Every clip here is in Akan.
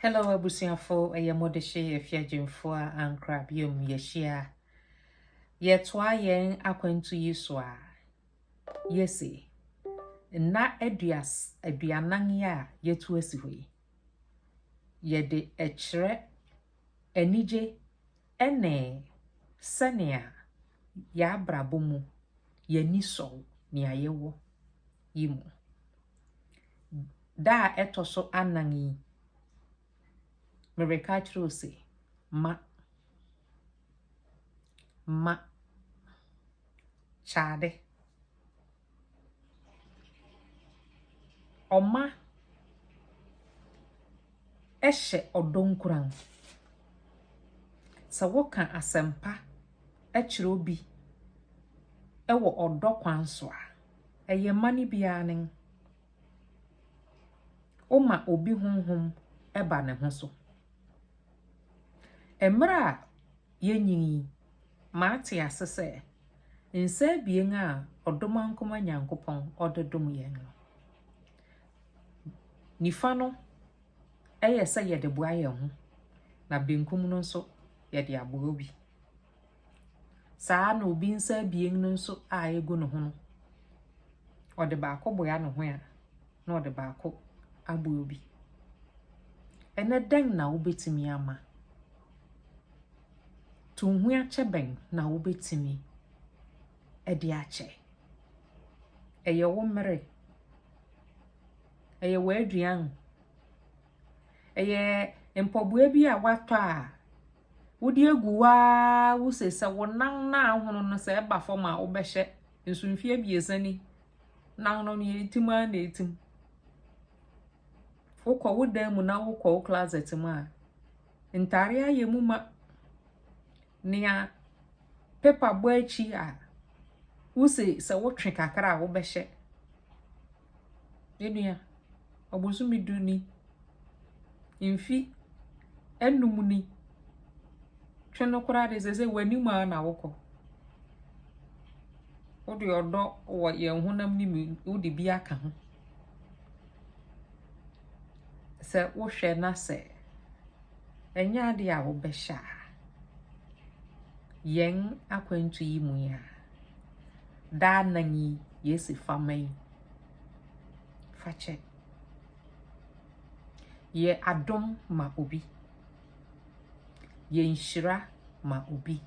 Hello, abusiafo, ayamodeshe efiajimfo ankra biom yeshia. Yetwa yen akwantu yiswa. Yesi. Na aduanan ya yetu asihoyi. Yede echre Anigye ene sania ya brabomu yaniso ni ayewo yimu. Da etoso anangi Mereka trose ma chade oma ehye odonkuran sa woka asempa ekire obi ewo odokwan so a eye mani bia nen oma obi honhom eba ne ho so emra yenyini maati asese nsa bien a odomankoma nyankopon odedom yen no nifa no eye se yede boa ye ho na benkum no so yede aboa obi saa na obi nsa bien no so a egu no ho no ode ba akoboa no ho a na ode ba akọ aboa obi ene den na wobetimi ama tunhu ache ben na wobetimi edi ache eye wo mere eye wo aduan eye empobua bi a wato a wodi eguwa wo sese wo nan na ahono no se eba fom a wo behye nsumfie biesani nan no ne etima na etim wokọ wo dan mu na wokọ closet mu a ntare ayemu ma nia paper bo achi a wo se wo twe kakra a wo behye enua obosumi duni imfi enumuni twe no kora de se wani ma na wokọ wo de odo wo ye honam ni mi wo de bi aka ho se wo hwe na se enya de a wo behya yen akwantu yi mu ya da nanyi yesi famai fache ye adom ma obi ye nshira ma obi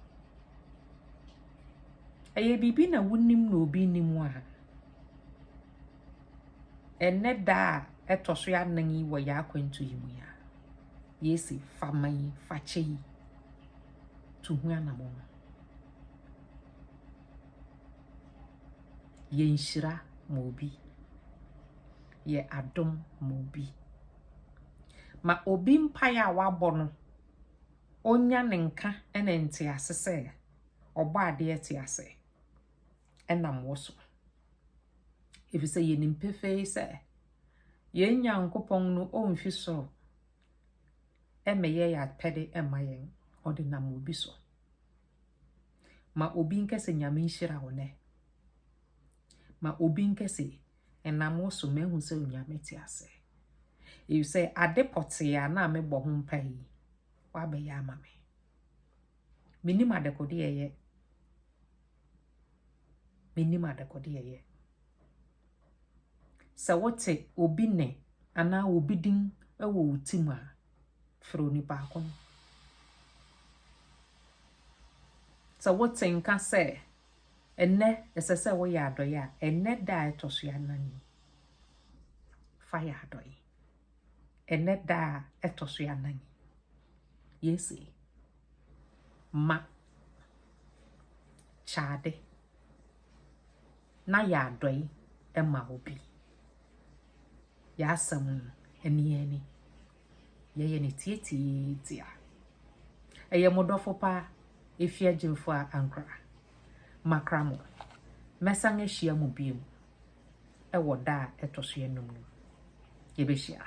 eye bibi na wunim na obi nimu a enne da etoso ya nanyi wo ya akwantu yi mu ya yesi famai fache yi tuhu anamo ye nshira ma obi ye adom ma obi ma obi mpaya wabọ no onya ne nka ene nte asese ọba ade ete ase enam woso efise ye nimpefe se ye nyankopon no onfi so emeye ya pede emayen ode nam obi so ma obi nkese nyame nhyira wone ma obi nkese enam woso mehu se nyame te ase you say adepote ya na me bo ho mpai wa be ya mame minim adekode ye sa wote obi ne ana obi din ewo utim a fro ni ba kon sa wote nka se enne esese wo ya adoya enne da etoso ya nani fire adoyi enne da etoso ya nani yesi ma chade na ya adoyi ema obi ya sam eni ye ne tietia eye modofo pa efia jimfo ankra makramo mesange hia mu biem ewo da etoso ya num ye be hia